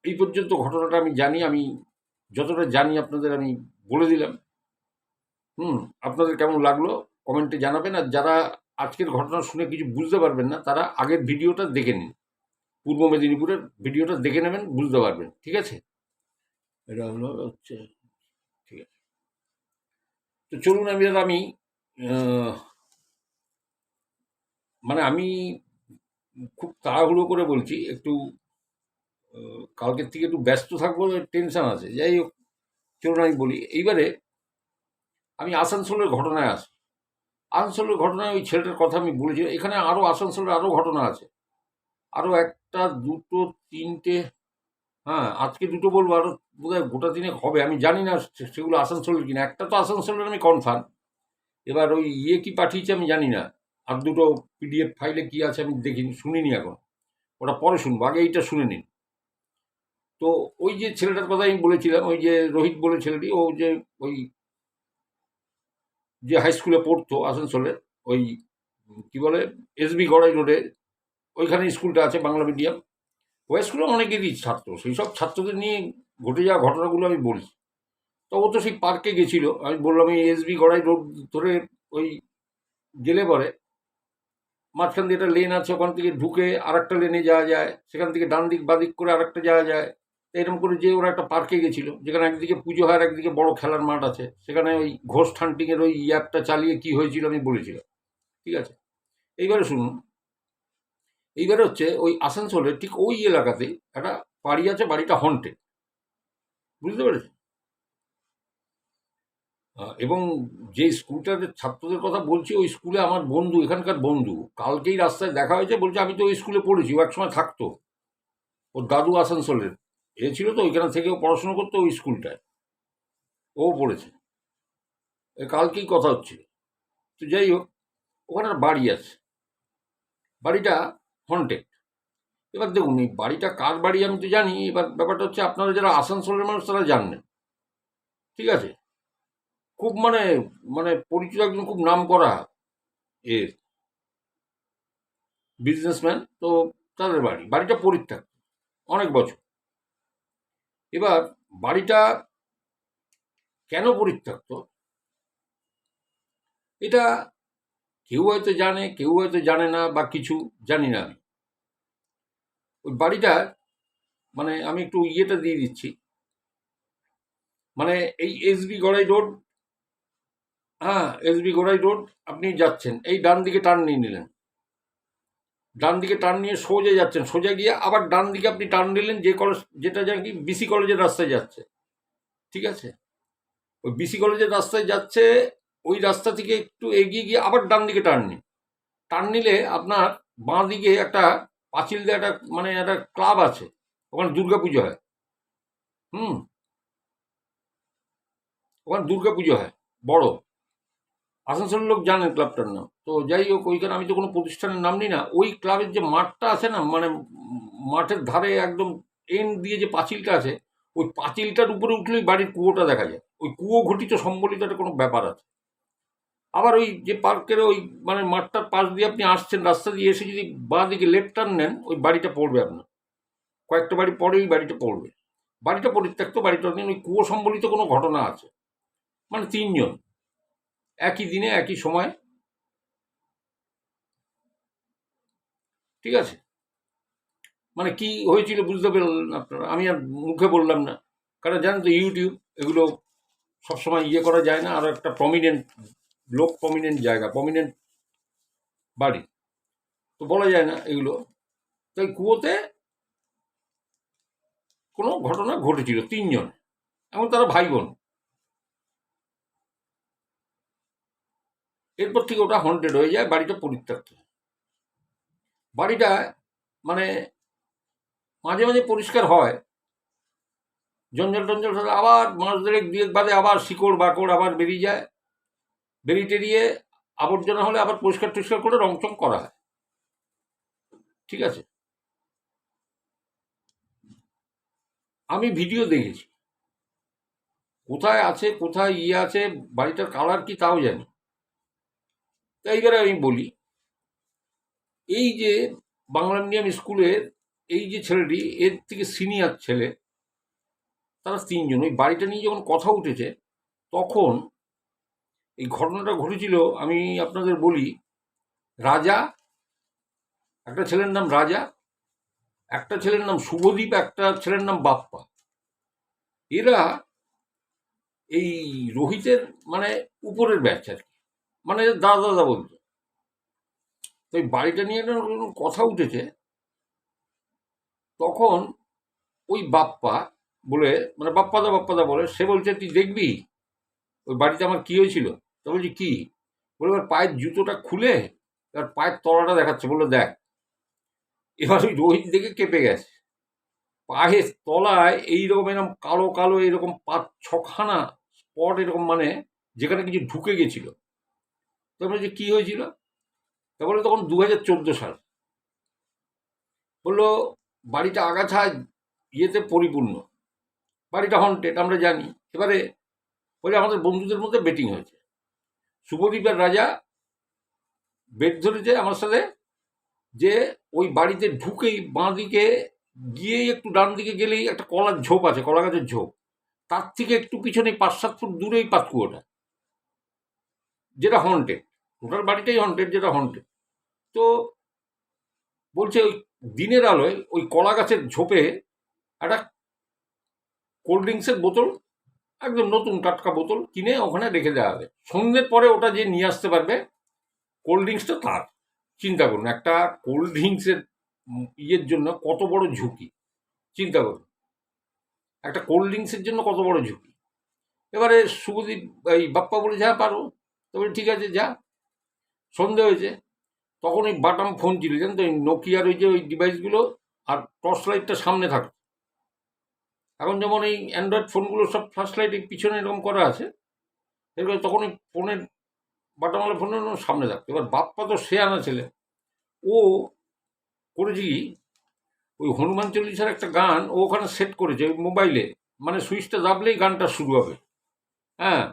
এই পর্যন্ত ঘটনাটা আমি জানি, আমি যতটা জানি আপনাদের আমি বলে দিলাম। আপনাদের কেমন লাগলো কমেন্টে জানাবেন। আর যারা আজকের ঘটনা শুনে কিছু বুঝতে পারবেন না, তারা আগের ভিডিওটা দেখে নিন, পূর্ব মেদিনীপুরের ভিডিওটা দেখে নেবেন, বুঝতে পারবেন। ঠিক আছে, এটা হলো হচ্ছে, ঠিক আছে। তো চলুন আমি আহ, মানে আমি খুব তাড়াহুড়ো করে বলছি, একটু কালকের থেকে একটু ব্যস্ত থাকবো, টেনশন আছে। যাই হোক, চলুন আমি বলি এইবারে। আমি আসানসোলের ঘটনায় আসি। আসানসোলের ঘটনায় ওই ছেলেটার কথা আমি বলেছি, এখানে আরও আসানসোলের আরও ঘটনা আছে, আরও একটা দুটো তিনটে, হ্যাঁ আজকে দুটো বলবো, আরও বোধহয় গোটা দিনে হবে, আমি জানি না সেগুলো আসানসোলের কিনা। একটা তো আসানসোলের আমি কনফার্ম, এবার ওই ইয়ে কি পাঠিয়েছে আমি জানি না, আর দুটো পিডিএফ ফাইলে কি আছে আমি দেখিনি, শুনিনি এখন, ওটা পরে শুনবো, আগে এইটা শুনে নিন। তো ওই যে ছেলেটার কথা আমি বলেছিলাম, ওই যে রোহিত বলে ছেলেটি, ও যে ওই যে হাই স্কুলে পড়তো আসানসোলে, ওই কি বলে এসবি গড়াই রোডে, ওইখানে স্কুলটা আছে বাংলা মিডিয়াম। ওই স্কুলে অনেকেরই ছাত্র, সেই সব ছাত্রদের নিয়ে ঘটে যাওয়া ঘটনাগুলো আমি বলছি। তো ও তো সেই পার্কে গেছিল, আমি বললাম এই এসবি গড়াই রোড ধরে ওই গেলে পরে মাঝখান দিয়ে একটা লেন আছে, ওখান থেকে ঢুকে আর একটা লেনে যাওয়া যায়, সেখান থেকে ডান দিক বাদিক করে আর একটা যাওয়া যায়। তো এরকম করে যে ওরা একটা পার্কে গেছিল, যেখানে একদিকে পুজো হয় আর একদিকে বড় খেলার মাঠ আছে, সেখানে ওই ঘোস্ট হান্টিংয়ের ওই অ্যাপটা চালিয়ে কি হয়েছিল আমি বলেছিলাম। ঠিক আছে, এইবারে শুনুন। এইবারে হচ্ছে ওই আসানসোলের ঠিক ওই এলাকাতেই একটা বাড়ি আছে, বাড়িটা হন্টেড, বুঝতে পেরেছেন? এবং যে স্কুলটার ছাত্রদের কথা বলছি, ওই স্কুলে আমার বন্ধু, এখানকার বন্ধু, কালকেই রাস্তায় দেখা হয়েছে, বলছে আমি তো ওই স্কুলে পড়েছি, ও একসময় থাকতো, ওর দাদু আসানসোলের ছিল, তো ওইখানে থেকেও পড়াশোনা করতো ওই স্কুলটায়, ও পড়েছে। কালকেই কথা হচ্ছিল। তো যাই হোক, ওখানে একটা বাড়ি আছে, বাড়িটা হন্টেড। এবার দেখুন, এই বাড়িটা কার বাড়ি আমি তো জানি, এবার ব্যাপারটা হচ্ছে আপনারা যারা আসানসোলের মানুষ তারা জানবেন। ঠিক আছে, খুব মানে মানে পরিচিত একজন, খুব নাম করা এর বিজনেসম্যান, তো তাদের বাড়ি, বাড়িটা পরিত্যক্ত অনেক বছর। এবার বাড়িটা কেন পরিত্যক্ত, এটা কেউ হয়তো জানে, কেউ হয়তো জানে না, বা কিছু জানি না আমি। ওই বাড়িটা মানে আমি একটু ইয়েটা দিয়ে দিচ্ছি, মানে এই এসবি গড়াই রোড, হ্যাঁ এসবি গড়াই রোড, আপনি যাচ্ছেন, এই ডান দিকে টার্ন নিয়ে নিলেন, ডান দিকে টার্ন নিয়ে সোজা যাচ্ছেন, সোজা গিয়ে আবার ডান দিকে আপনি টার্ন নিলেন, যে কলেজ, যেটা যা কি বিসি কলেজের রাস্তায় যাচ্ছে। ঠিক আছে, ওই বিসি কলেজের রাস্তায় যাচ্ছে, ওই রাস্তা থেকে একটু এগিয়ে গিয়ে আবার ডান দিকে টার্ন নিন। টার্ন নিলে আপনার বাঁ দিকে একটা পাঁচিল দিয়ে একটা মানে একটা ক্লাব আছে, ওখানে দুর্গা পুজো হয়। হুম, ওখানে দুর্গা পুজো হয় বড়, আসানসোলের লোক জানেন ক্লাবটার নাম। তো যাই হোক, ওইখানে আমি তো কোনো প্রতিষ্ঠানের নাম নিই না, ওই ক্লাবের যে মাঠটা আছে না, মানে মাঠের ধারে একদম এন দিয়ে যে পাঁচিলটা আছে, ওই পাঁচিলটার উপরে উঠলেই বাড়ির কুয়োটা দেখা যায়, ওই কুয়ো ঘটিত সম্বলিত একটা কোনো ব্যাপার আছে। আবার ওই যে পার্কের ওই মানে মাঠটার পাশ দিয়ে আপনি আসছেন, রাস্তা দিয়ে এসে যদি বাঁ দিকে লেফট টার্ন নেন, ওই বাড়িটা পড়বে আপনার, কয়েকটা বাড়ি পরেই বাড়িটা পড়বে। বাড়িটা পরিত্যক্ত, বাড়িটা নিয়ে ওই কুয়ো সম্বলিত কোনো ঘটনা আছে, মানে তিনজন একই দিনে একই সময়। ঠিক আছে, মানে কি হয়েছিল বুঝতে পারলেন আপনারা, আমি আর মুখে বললাম না, কারণ জানেন তো ইউটিউব এগুলো সবসময় ইয়ে করা যায় না, আর একটা প্রমিনেন্ট লোক, প্রমিনেন্ট জায়গা, প্রমিনেন্ট বাড়ি, তো বলা যায় না এগুলো। তাই কুয়োতে কোনো ঘটনা ঘটেছিল, তিনজন, এবং তারা ভাই বোন। এরপর থেকে ওটা হন্টেড হয়ে যায়, বাড়িটা পরিত্যক্ত। বাড়িটা মানে মাঝে মাঝে পরিষ্কার হয়, জঞ্জাল টঞ্জাল হলে আবার মাস দেড়েক দুয়েক বাদে আবার শিকড় বাকড় আবার বেরিয়ে যায়, বেরিয়ে টেরিয়ে আবর্জনা হলে আবার পরিষ্কার টরিষ্কার করে রং চং করা হয়। ঠিক আছে, আমি ভিডিও দেখেছি, কোথায় আছে, কোথায় ইয়ে আছে, বাড়িটার কালার কি তাও জানি। তাই এবারে আমি বলি, এই যে বাংলা মিডিয়াম স্কুলের এই যে ছেলেটি, এর থেকে সিনিয়র ছেলে, তারা তিনজন ওই বাড়িটা নিয়ে যখন কথা উঠেছে, তখন এই ঘটনাটা ঘটেছিল, আমি আপনাদের বলি। রাজা, একটা ছেলের নাম রাজা, একটা ছেলের নাম শুভদীপ, একটা ছেলের নাম বাপ্পা। এরা এই রোহিতের মানে উপরের ব্যাচ আর কি, মানে দাদা দাদা বলতো। তো এই বাড়িটা নিয়ে যখন কথা উঠেছে, তখন ওই বাপ্পা বলে, মানে বাপ্পাদা বাপ্পাদা বলে, সে বলছে তুই দেখবি ওই বাড়িতে আমার কি হয়েছিল। তো বলছি কি, বলে এবার পায়ের জুতোটা খুলে এবার পায়ের তলাটা দেখাচ্ছে, বললো দেখ। এবার ওই রোহিত দেখে কেঁপে গেছে, পায়ের তলায় এইরকম এরকম কালো কালো এরকম 5-6খানা স্পট এরকম, মানে যেখানে কিছু ঢুকে গেছিল। তো বলছি কি হয়েছিল, তা বলে তখন 2014 সাল। বললো বাড়িটা আগাছায় ইয়েতে পরিপূর্ণ, বাড়িটা হন্টেড আমরা জানি। এবারে ওই আমাদের বন্ধুদের মধ্যে বেটিং হয়েছে, শুভদীপ আর রাজা বেট ধরেছে আমার সাথে যে ওই বাড়িতে ঢুকেই বাঁ দিকে গিয়েই একটু ডান দিকে গেলেই একটা কলার ঝোপ আছে, কলা গাছের ঝোপ, তার থেকে একটু পিছনে 5-7 ফুট দূরেই পাতকুয়োটা, যেটা হন্টেড, ওটার বাড়িটাই হন্টেড, যেটা হন্টেড। তো বলছে ওই দিনের আলোয় ওই কলা গাছের ঝোপে একটা কোল্ড ড্রিঙ্কসের বোতল, একদম নতুন টাটকা বোতল কিনে ওখানে রেখে দেওয়া হবে, সন্ধ্যের পরে ওটা যে নিয়ে আসতে পারবে কোল্ড ড্রিঙ্কসটা তার। চিন্তা করুন, একটা কোল্ড ড্রিঙ্কসের ইয়ের জন্য কত বড় ঝুঁকি, চিন্তা করুন একটা কোল্ড ড্রিঙ্কসের জন্য কত বড় ঝুঁকি। এবারে শুভদীপ এই বাপ্পা বলে যা পারো, তবে ঠিক আছে যা। সন্ধে হয়েছে, তখন ওই বাটাম ফোন ছিল জানেন তো, ওই নোকিয়ার ওই যে ওই ডিভাইসগুলো, আর টর্চ লাইটটা সামনে থাকতো। এখন যেমন এই অ্যান্ড্রয়েড ফোনগুলো সব ফ্ল্যাশ লাইটের পিছনে এরকম করা আছে, এরকম তখন ওই ফোনের বাটামওয়ালা ফোনের সামনে থাকতো। এবার বাপ্পা তো সে আনা ছেলে, ও করেছি কি, ওই হনুমান চল্লিশার একটা গান ও ওখানে সেট করেছে ওই মোবাইলে, মানে সুইচটা দাবলেই গানটা শুরু হবে। হ্যাঁ,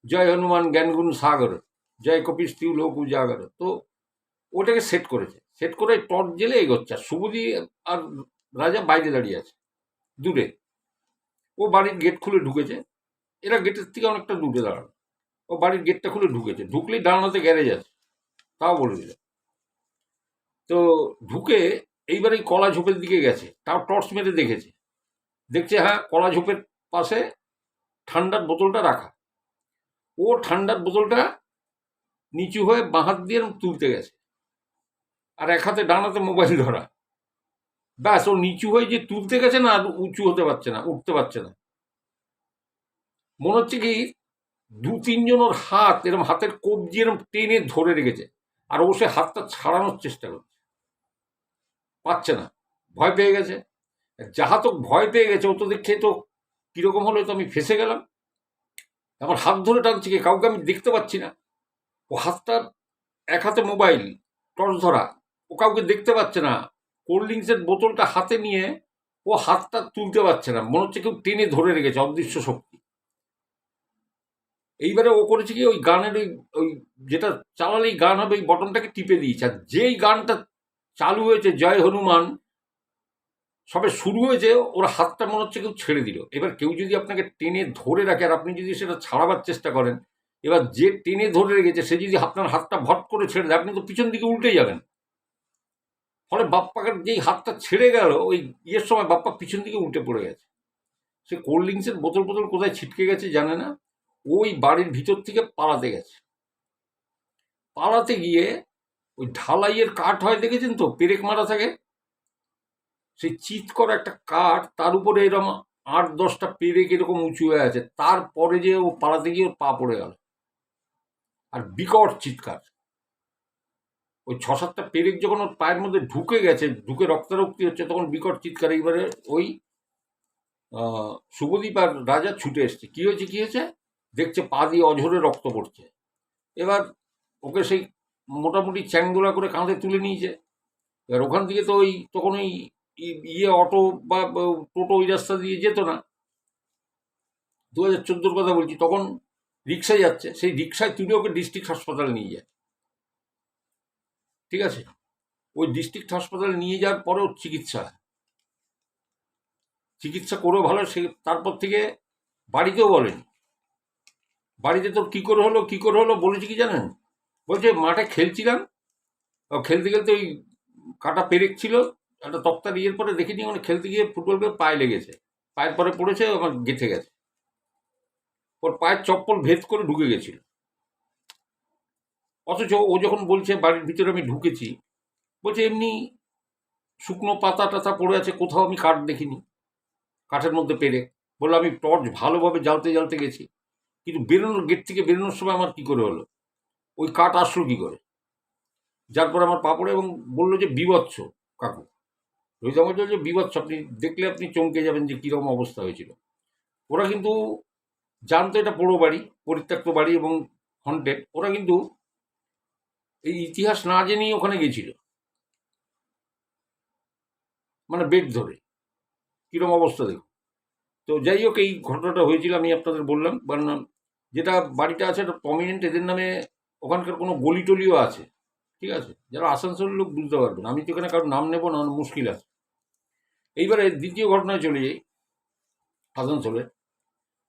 জয় হনুমান জ্ঞানগুণ সাগর, জয় কপিস তিউ লোক উজাগর। তো ওটাকে সেট করেছে, সেট করে টর্চ জেলে এগোচ্ছে, আর শুভদী আর রাজা বাইরে দাঁড়িয়ে আছে দূরে। ও বাড়ির গেট খুলে ঢুকেছে, এরা গেটের থেকে অনেকটা দূরে দাঁড়ানো, ও বাড়ির গেটটা খুলে ঢুকেছে, ঢুকলেই ডান হাতে গ্যারেজ আছে, তাও বলে দিল। তো ঢুকে এইবার এই কলা ঝোপের দিকে গেছে, তাও টর্চ মেরে দেখেছে, দেখছে হ্যাঁ কলা ঝোপের পাশে ঠান্ডার বোতলটা রাখা। ও ঠান্ডার বোতলটা নিচু হয়ে বাঁ হাত দিয়ে তুলতে গেছে, আর এক হাতে ডান হাতে মোবাইল ধরা। ব্যাস, ও নিচু হয়ে যে তুলতে গেছে না, আর উঁচু হতে পারছে না, উঠতে পারছে না। মনে হচ্ছে কি 2-3 জন ওর হাত এরম হাতের কবজি এরম টেনে ধরে রেখেছে, আর ও সে হাতটা ছাড়ানোর চেষ্টা করছে, পাচ্ছে না, ভয় পেয়ে গেছে। যাহা তো ভয় পেয়ে গেছে, ও তো দেখে তো কিরকম হলো, তো আমি ফেসে গেলাম, আমার হাত ধরে টানছে, কি কাউকে আমি দেখতে পাচ্ছি না। ও হাতটা, এক হাতে মোবাইল টর্চ ধরা, ও কাউকে দেখতে পাচ্ছে না, কোল্ড ড্রিঙ্কসের বোতলটা হাতে নিয়ে ও হাতটা তুলতে পারছে না, মনে হচ্ছে কেউ টেনে ধরে রেখেছে, অদৃশ্য শক্তি। এইবারে ও করেছে কি, ওই গানের ওই ওই যেটা চালালেই গান হবে ওই বটনটাকে টিপে দিয়েছে, আর যেই গানটা চালু হয়েছে জয় হনুমান সবে শুরু হয়েছে, ওর হাতটা মনে হচ্ছে কেউ ছেড়ে দিল। এবার কেউ যদি আপনাকে টেনে ধরে রাখে আর আপনি যদি সেটা ছাড়াবার চেষ্টা করেন, এবার যে টেনে ধরে রেখেছে সে যদি আপনার হাতটা ভট করে ছেড়ে দেয়, আপনি তো পিছন দিকে উল্টে যাবেন। ফলে বাপ্পাকে যেই হাতটা ছেড়ে গেল ওই ইয়ের সময়, বাপ্পা পিছন দিকে উল্টে পড়ে গেছে। সে কোল্ড ড্রিঙ্কসের বোতল বোতল কোথায় ছিটকে গেছে জানে না, ওই বাড়ির ভিতর থেকে পালাতে গেছে। পালাতে গিয়ে ওই ঢালাইয়ের কাঠ হয় দেখেছেন তো, পেরেক মারা থাকে, সেই চিৎ করা একটা কাঠ, তার উপরে এরকম 8-10টা পেরেক এরকম উঁচু হয়ে আছে, তারপরে যে ও পালাতে গিয়ে ওর পা পড়ে গেল, আর বিকট চিৎকার। ওই 6-7টা পেরেক যখন ওর পায়ের মধ্যে ঢুকে গেছে, ঢুকে রক্তারক্তি হচ্ছে, তখন বিকট চিৎকার। এইবারে ওই শুভদীপ আর রাজা ছুটে এসছে, কি হয়েছে কি হয়েছে, দেখছে পা দিয়ে অঝরে রক্ত পড়ছে। এবার ওকে সেই মোটামুটি চ্যাংদোলা করে কাঁধে তুলে নিয়েছে। এবার ওখান থেকে তো ওই তখন ওই ইয়ে অটো বা টোটো ওই রাস্তা দিয়ে যেত না, 2014 কথা বলছি, তখন রিক্সায় যাচ্ছে, সেই রিক্সায় তুলে ওকে ডিস্ট্রিক্ট হাসপাতালে নিয়ে যায়। ঠিক আছে, ওই ডিস্ট্রিক্ট হাসপাতালে নিয়ে যাওয়ার পরেও চিকিৎসা করেও ভালো, সে তারপর থেকে বাড়িতেও বলেনি। বাড়িতে তো কি করে হলো বলেছে কি জানেন, বলছে মাঠে খেলছিলাম, খেলতে খেলতে ওই কাটা পেরেক ছিল, একটা তক্তার ইয়ের পরে দেখিনি, মানে খেলতে গিয়ে ফুটবল করে পায়ে লেগেছে, পায়ের পরে পড়েছে, আমার গেঁথে গেছে, ওর পায়ের চপ্পল ভেদ করে ঢুকে গেছিল। অথচ ও যখন বলছে বাড়ির ভিতরে আমি ঢুকেছি, বলছে এমনি শুকনো পাতা টাতা পড়ে আছে, কোথাও আমি কাঠ দেখিনি, কাঠের মধ্যে পেরেক। বললো আমি টর্চ ভালোভাবে জ্বালতে জ্বালতে গেছি, কিন্তু বেরোনোর গেট থেকে বেরোনোর সময় আমার কি করে হলো, ওই কাঠ আসলো কি করে, যার পরে আমার পা পড়ে। এবং বললো যে বিভৎস, কাকু রোহিত আমার যে বিভৎস, আপনি দেখলে আপনি চমকে যাবেন যে কীরকম অবস্থা হয়েছিল। ওরা কিন্তু জানতো এটা পোড়ো বাড়ি, পরিত্যক্ত বাড়ি এবং হন্টেড, ওরা কিন্তু এই ইতিহাস না জেনেই ওখানে গেছিল, মানে বেড ধরে। কীরকম অবস্থা দেখুন। তো যাই হোক, এই ঘটনাটা হয়েছিল, আমি আপনাদের বললাম। যেটা বাড়িটা আছে এটা প্রমিনেন্ট এদের নামে, ওখানকার কোনো গলি টলিও আছে, ঠিক আছে? যারা আসানসোলের লোক বুঝতে পারবেন, আমি তো এখানে কারোর নাম নেবো না, মুশকিল আছে। এইবারে দ্বিতীয় ঘটনায় চলে যাই, আসানসোলে।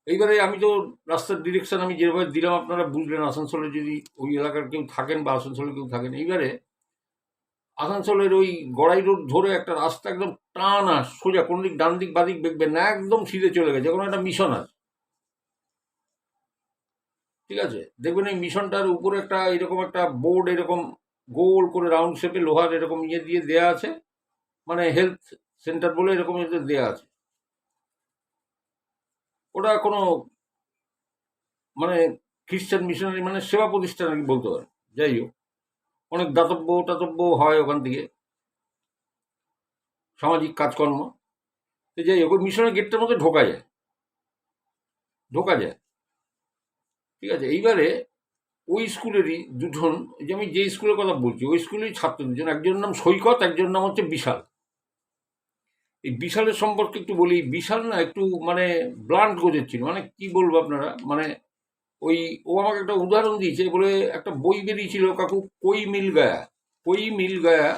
এইবারে আমি তো রাস্তার ডিরেকশন আমি যেভাবে দিলাম আপনারা বুঝলেন, আসানসোলে যদি ওই এলাকার কেউ থাকেন বা আসানসোলে কেউ থাকেন। এইবারে আসানসোলের ওই গড়াই রোড ধরে একটা রাস্তা একদম টানা সোজা, কোনো দিক ডান দিক বাদিক দেখবেন না, একদম সিধে চলে গেছে, কোনো একটা মিশন আছে, ঠিক আছে? দেখবেন এই মিশনটার উপরে একটা এরকম একটা বোর্ড, এরকম গোল করে রাউন্ড শেপে লোহার এরকম ইয়ে দিয়ে দেয়া আছে, মানে হেলথ সেন্টার বলে এরকম এদের দেয়া আছে। ওটা কোনো মানে খ্রিস্টান মিশনারি, মানে সেবা প্রতিষ্ঠান আর কি বলতে পারেন। যাই হোক, অনেক দাতব্য টাতব্য হয় ওখান থেকে, সামাজিক কাজকর্ম। তো যাই হোক, ওই মিশনের গেটটার মধ্যে ঢোকা যায়, ঠিক আছে? এইবারে ওই স্কুলেরই দুজন, যে আমি যে স্কুলের কথা বলছি ওই স্কুলেরই ছাত্র দুজন, একজনের নাম সৈকত, একজনের নাম হচ্ছে বিশাল। এই বিশালের সম্পর্কে একটু বলি। বিশাল না একটু মানে ব্লান্ট গোজের ছিল, মানে কি বলবো আপনারা, মানে ওই ও আমাকে একটা উদাহরণ দিয়েছে, বলে একটা বই বেরিয়েছিল কাকু, কই মিল গায়া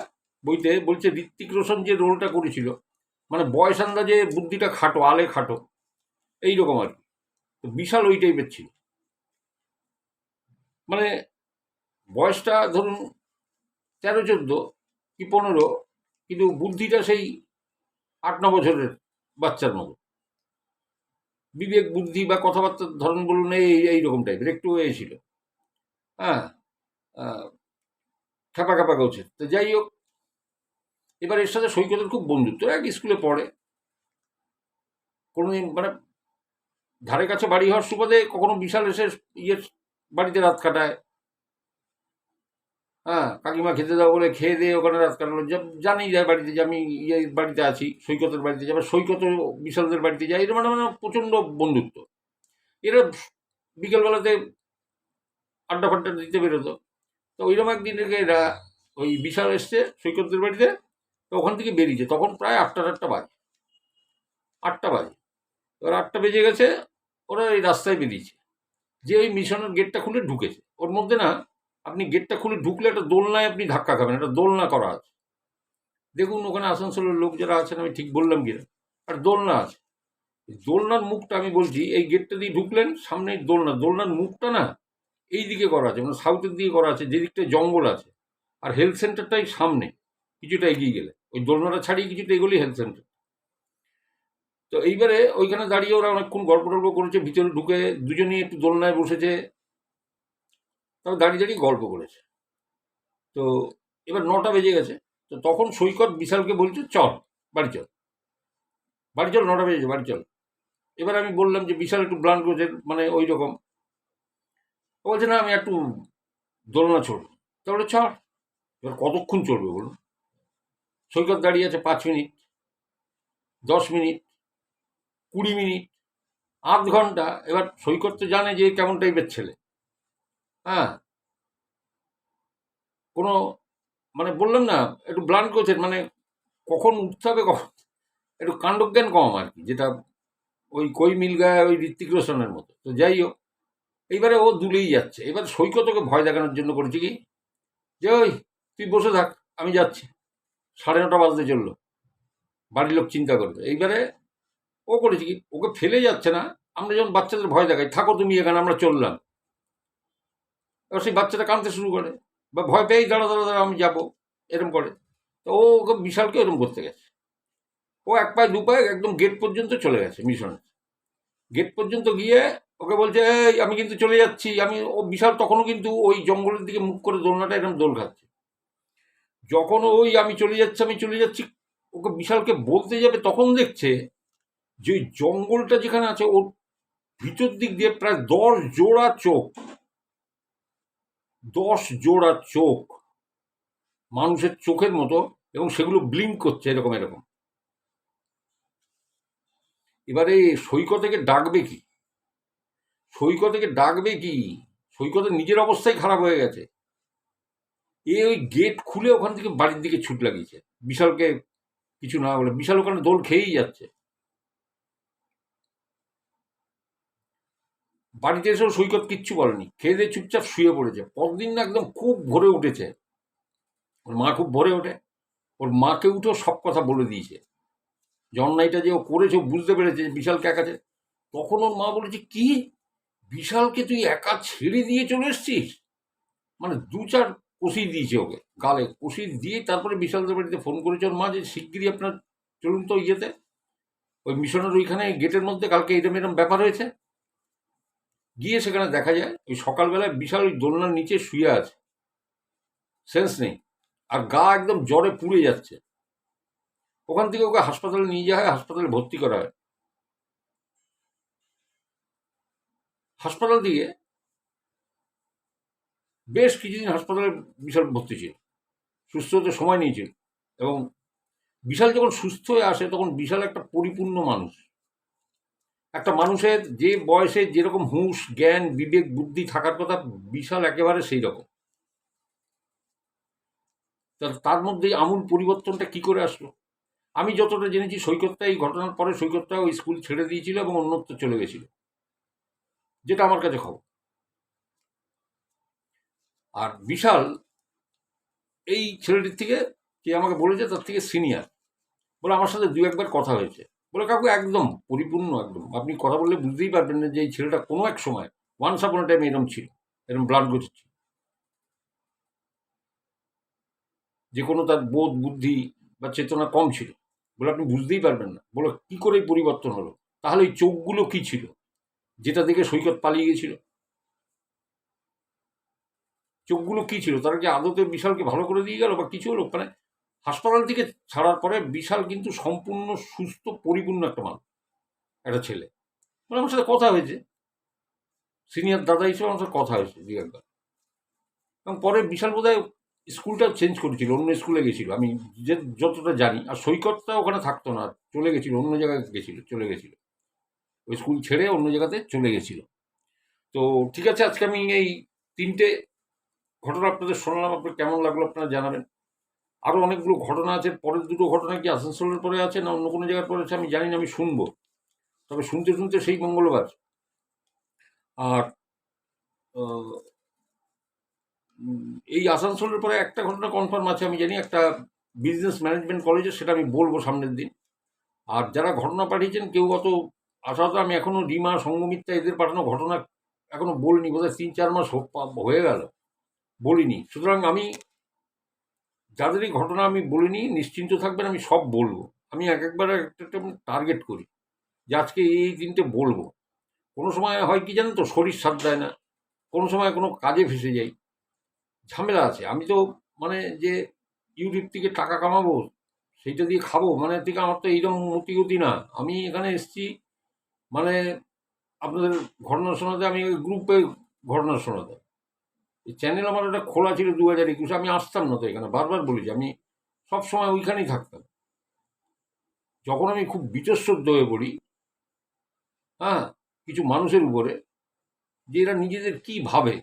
বইতে বলছে ঋত্বিক রোশন যে রোলটা করেছিল, মানে বয়স আন্দাজে বুদ্ধিটা খাটো, আলে খাটো, এইরকম আর কি। তো বিশাল ওই টাইপের ছিল, মানে বয়সটা ধরুন 13-14 কি 15, কিন্তু বুদ্ধিটা সেই 8-9 বছরের বাচ্চার মতো। বিবেক বুদ্ধি বা কথাবার্তার ধরন বলুন এইরকম টাইপের, একটু এ ছিল, হ্যাঁ, খ্যাপা খ্যাপা করছে। তো যাই হোক, এবার এর সাথে সৈকতের খুব বন্ধুত্ব, এক স্কুলে পড়ে, কোনোদিন মানে ধারে কাছে বাড়ি হওয়ার সুবাদে কখনো বিশাল এসে ইয়ের বাড়িতে রাত কাটায়, হ্যাঁ, কাকিমা খেতে দাও বলে খেয়ে দিয়ে ওখানে রাত কাটালো। জানি যায় বাড়িতে যে আমি ইয়ে বাড়িতে আছি, সৈকতের বাড়িতে যাই, আবার সৈকত বিশালদের বাড়িতে যাই, এর মানে মানে প্রচণ্ড বন্ধুত্ব। এরা বিকেলবেলাতে আড্ডা ফাড্ডা দিতে বেরোতো। তো ওইরকম একদিন এরা ওই বিশাল এসছে সৈকতদের বাড়িতে, তো ওখান থেকে বেরিয়েছে, তখন প্রায় 8টা বাজে, 8টা বাজে। এবার 8টা বেজে গেছে, ওরা এই রাস্তায় বেরিয়েছে, যে ওই মিশনের গেটটা খুলে ঢুকেছে। ওর মধ্যে না, আপনি গেটটা খুলে ঢুকলে একটা দোলনায় আপনি ধাক্কা খাবেন, একটা দোলনা করা আছে। দেখুন ওখানে আসানসোলের লোক যারা আছেন, আমি ঠিক বললাম কিনা, আর দোলনা আছে। দোলনার মুখটা আমি বলছি, এই গেটটা দিয়ে ঢুকলেন, সামনে দোলনার মুখটা না এই দিকে করা আছে, মানে সাউথের দিকে করা আছে, যেদিকটায় জঙ্গল আছে। আর হেলথ সেন্টারটাই সামনে, কিছুটা এগিয়ে গেলে, ওই দোলনাটা ছাড়িয়ে কিছুটা এগোলেই হেলথ সেন্টার। তো এইবারে ওইখানে দাঁড়িয়ে ওরা অনেকক্ষণ গল্প টল্প করেছে, ভিতরে ঢুকে দুজনেই একটু দোলনায় বসেছে, তবে দাঁড়িয়ে দাঁড়িয়ে গল্প করেছে। তো এবার 9টা বেজে গেছে, তো তখন সৈকত বিশালকে বলছে চল বাড়ি চল, 9টা বেজেছে, বাড়ি চল। এবার আমি বললাম যে বিশাল একটু ব্লান্ট করেছে, মানে ওই রকম। ও বলছে না আমি একটু দোলনা চড়বো। তাহলে চল। এবার কতক্ষণ চলবে বলুন? সৈকত দাঁড়িয়ে আছে 5 মিনিট, 10 মিনিট, 20 মিনিট, আধ ঘন্টা। এবার সৈকত তো জানে যে কেমন টাইপের ছেলে, হ্যাঁ, কোনো মানে বললাম না একটু ব্লান্ট করেছে, মানে কখন উঠতে হবে, কখন একটু কাণ্ডজ্ঞান কম আর কি, যেটা ওই কই মিল গায়ে ওই ঋত্বিক রোশনের মতো। তো যাই হোক, এইবারে ও দুলেই যাচ্ছে। এবার সৈকত ওকে ভয় দেখানোর জন্য করেছে কি, যে ওই তুই বসে থাক, আমি যাচ্ছি। 9:30 বাজতে চললো, বাড়ির লোক চিন্তা করবে। এইবারে ও করেছে কি, ওকে ফেলে যাচ্ছে না, আমরা যেমন বাচ্চাদের ভয় দেখাই, থাকো তুমি এখানে আমরা চললাম। এবার সেই বাচ্চাটা কাঁদতে শুরু করে, বা ভয় পেয়েই দাঁড়া দাঁড়া দাঁড়া আমি যাবো, এরম করে। তো ও ওকে বিশালকে এরম করতে গেছে। ও 1 পায়ে 2 পায়ে একদম গেট পর্যন্ত চলে গেছে, মিশনের গেট পর্যন্ত গিয়ে ওকে বলছে এই আমি কিন্তু চলে যাচ্ছি। ও বিশাল তখনও কিন্তু ওই জঙ্গলের দিকে মুখ করে দোলনাটা এরকম দোল খাচ্ছে। যখন ওই আমি চলে যাচ্ছি ওকে বিশালকে বলতে যাবে, তখন দেখছে যে ওই জঙ্গলটা যেখানে আছে ওর ভিতর দিক দিয়ে প্রায় 10 জোড়া চোখ, মানুষের চোখের মতো, এবং সেগুলো ব্লিঙ্ক করছে এরকম এরকম। এবারে সৈকতকে ডাকবে কি, সৈকতের নিজের অবস্থাই খারাপ হয়ে গেছে। ওই গেট খুলে ওখান থেকে বাড়ির দিকে ছুট লাগিয়েছে বিশালকে কিছু না বলে। বিশাল ওখানে দোল খেয়েই যাচ্ছে। বাড়িতে এসেও সৈকত কিচ্ছু বলেনি, খেয়ে দিয়ে চুপচাপ শুয়ে পড়েছে। পরদিন না একদম খুব ভোরে উঠেছে, ওর মা খুব ভোরে ওঠে, ওর মাকে উঠেও সব কথা বলে দিয়েছে। যে অন্যায়টা যে ও করেছে, ও বুঝতে পেরেছে যে বিশালকে একা আছে। তখন ওর মা বলেছে, কি বিশালকে তুই একা ছেড়ে দিয়ে চলে এসছিস? মানে দু চার কষিয়ে দিয়েছে ওকে, গালে কষিয়ে দিয়ে তারপরে বিশালদের বাড়িতে ফোন করেছে ওর মা যে শিগগিরই আপনার চলুন তো ইয়েতে, ওই মিশনের ওইখানে গেটের মধ্যে, কালকে এরম এরম ব্যাপার হয়েছে। গিয়ে সেখানে দেখা যায় ওই সকালবেলায় বিশাল ওই দোলনার নিচে শুয়ে আছে, সেন্স নেই, আর গা একদম জ্বরে পুড়ে যাচ্ছে। ওখান থেকে ওকে হাসপাতালে নিয়ে যাওয়া হয়, হাসপাতালে ভর্তি করা হয়। হাসপাতাল দিয়ে বেশ কিছুদিন হাসপাতালে বিশাল ভর্তি ছিল, সুস্থ হতে সময় নিয়েছিল। এবং বিশাল যখন সুস্থ হয়ে আসে তখন বিশাল একটা পরিপূর্ণ মানুষ। একটা মানুষের যে বয়সে যেরকম হুঁশ জ্ঞান বিবেক বুদ্ধি থাকার কথা, বিশাল একেবারে সেই রকম। তার মধ্যে এই আমূল পরিবর্তনটা কি করে আসলো? আমি যতটা জেনেছি, সৈকতটা এই ঘটনার পরে সৈকতটা ওই স্কুল ছেড়ে দিয়েছিল এবং অন্যত্র চলে গেছিল, যেটা আমার কাছে খবর। আর বিশাল এই ছেলেটির থেকে, যে আমাকে বলেছে তার থেকে সিনিয়র, বলে আমার সাথে দু একবার কথা হয়েছে। বলে কাকু একদম পরিপূর্ণ, একদম আপনি কথা বললে বুঝতেই পারবেন না যে এই ছেলেটা কোনো এক সময় ওয়ান্স আপন টাইম এরম ছিল, এরম ব্লাড গোছ ছিল, যে কোনো তার বোধ বুদ্ধি বা চেতনা কম ছিল। বলে আপনি বুঝতেই পারবেন না। বলে কি করে পরিবর্তন হলো? তাহলে এই চোখগুলো কি ছিল যেটা দেখে সৈকত পালিয়ে গেছিল? চোখগুলো কি ছিল? তারা কি আদতে বিশালকে ভালো করে দিয়ে গেল বা কিছু হলো? মানে হাসপাতাল থেকে ছাড়ার পরে বিশাল কিন্তু সম্পূর্ণ সুস্থ পরিপূর্ণ একটা মানুষ, একটা ছেলে। মানে আমার সাথে কথা হয়েছে, সিনিয়র দাদা হিসেবে আমার সাথে কথা হয়েছে দু একবার। এবং পরে বিশাল বোধহয় স্কুলটা চেঞ্জ করেছিল, অন্য স্কুলে গেছিল, আমি যে যতটা জানি। আর সৈকতটা ওখানে থাকতো না, চলে গেছিল অন্য জায়গায়, গেছিল চলে গেছিল, ওই স্কুল ছেড়ে অন্য জায়গাতে চলে গেছিল। তো ঠিক আছে, আজকে আমি এই তিনটে ঘটনা আপনাদের শোনালাম। আপনার কেমন লাগলো আপনারা জানাবেন। আরও অনেকগুলো ঘটনা আছে, পরের দুটো ঘটনা কি আসানসোলের পরে আছে না অন্য কোনো জায়গার পরে আছে আমি জানি না, আমি শুনবো। তবে শুনতে শুনতে সেই মঙ্গলবার। আর এই আসানসোলের পরে একটা ঘটনা কনফার্ম আছে আমি জানি, একটা বিজনেস ম্যানেজমেন্ট কলেজে, সেটা আমি বলবো সামনের দিন। আর যারা ঘটনা পাঠিয়েছেন, কেউ অত আশাত, আমি এখনো রিমা সঙ্গমিত্রা এদের পাঠানো ঘটনা এখনো বলিনি, বোধহয় 3-4 মাস হয়ে গেল বলিনি। সুতরাং আমি যাদেরই ঘটনা আমি বলিনি, নিশ্চিন্ত থাকবেন, আমি সব বলবো। আমি এক একবার একটা টার্গেট করি যে আজকে এই তিনটে বলবো। কোনো সময় হয় কি জানেন তো, শরীর সাথ দেয় না, কোনো সময় কোনো কাজে ফেসে যাই, ঝামেলা আছে। আমি তো মানে যে ইউটিউব থেকে টাকা কামাবো, সেইটা দিয়ে খাবো, মানে থেকে আমার তো এইরকম মতিগতি না। আমি এখানে এসছি মানে আপনাদের ঘটনা শোনাতে, আমি ওই গ্রুপে ঘটনা শোনাতে। এই চ্যানেল আমার ওটা খোলা ছিল 2021, আমি আসতাম না তো এখানে, বারবার বলেছি, আমি সবসময় ওইখানেই থাকতাম। যখন আমি খুব বীতশ্রদ্ধ হয়ে পড়ি, হ্যাঁ, কিছু মানুষের উপরে, যে এরা নিজেদের কি ভাবে,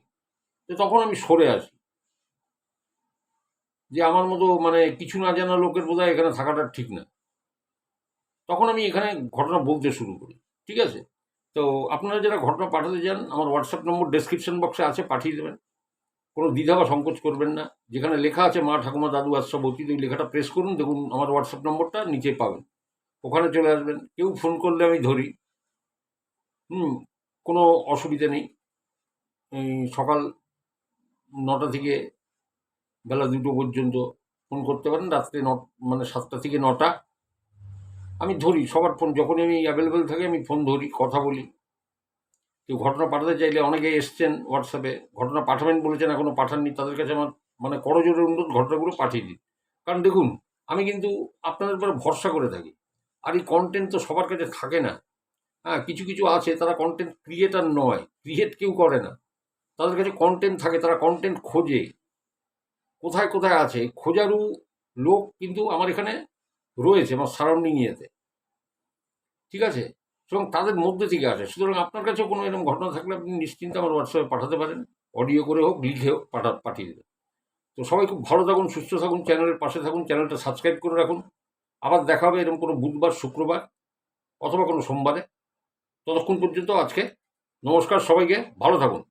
তো তখন আমি সরে আসি। যে আমার মতো মানে কিছু না জানা লোকের বোধহয় এখানে থাকাটা ঠিক না। তখন আমি এখানে ঘটনা বলতে শুরু করি। ঠিক আছে? তো আপনারা যারা ঘটনা পাঠাতে চান, আমার হোয়াটসঅ্যাপ নম্বর ডেসক্রিপশন বক্সে আছে, পাঠিয়ে দেবেন। কোনো দ্বিধা বা সংকোচ করবেন না। যেখানে লেখা আছে মা ঠাকুমা দাদু আশ্রম অতীত, ওই লেখাটা প্রেস করুন, দেখুন আমার হোয়াটসঅ্যাপ নম্বরটা নিচে পাবেন। ওখানে চলে আসবেন। কেউ ফোন করলে আমি ধরি। হুম, কোনো অসুবিধা নেই। এই সকাল 9টা থেকে বেলা 2টো পর্যন্ত ফোন করতে পারেন। রাত্রে মানে 7টা থেকে 9টা আমি ধরি সবার ফোন। যখনই আমি অ্যাভেলেবেল থাকি আমি ফোন ধরি, কথা বলি। কেউ ঘটনা পাঠাতে চাইলে, অনেকে এসছেন হোয়াটসঅ্যাপে, ঘটনা পাঠাবেন বলেছেন, এখনো পাঠাননি, তাদের কাছে আমার মানে করজোড়ে অনুরোধ, ঘটনাগুলো পাঠিয়ে দিন। কারণ দেখুন, আমি কিন্তু আপনাদের উপরে ভরসা করে থাকি। আর এই কন্টেন্ট তো সবার কাছে থাকে না। হ্যাঁ, কিছু কিছু আছে, তারা কন্টেন্ট ক্রিয়েটার নয়, ক্রিয়েট কেউ করে না, তাদের কাছে কন্টেন্ট থাকে, তারা কন্টেন্ট খোঁজে। কোথায় কোথায় আছে খোঁজারু লোক কিন্তু আমার এখানে রয়েছে, আমার সারাউন্ডিং ইয়েতে। ঠিক আছে? এবং তাদের মধ্যে থেকে আসে। সুতরাং আপনার কাছেও কোনো এরকম ঘটনা থাকলে আপনি নিশ্চিন্তে আমার হোয়াটসঅ্যাপে পাঠাতে পারেন। অডিও করে হোক, লিখে হোক, পাঠিয়ে দেবেন। তো সবাই খুব ভালো থাকুন, সুস্থ থাকুন, চ্যানেলের পাশে থাকুন, চ্যানেলটা সাবস্ক্রাইব করে রাখুন। আবার দেখা হবে এরকম কোনো বুধবার, শুক্রবার অথবা কোনো সোমবারে। ততক্ষণ পর্যন্ত আজকে নমস্কার সবাইকে, ভালো থাকুন।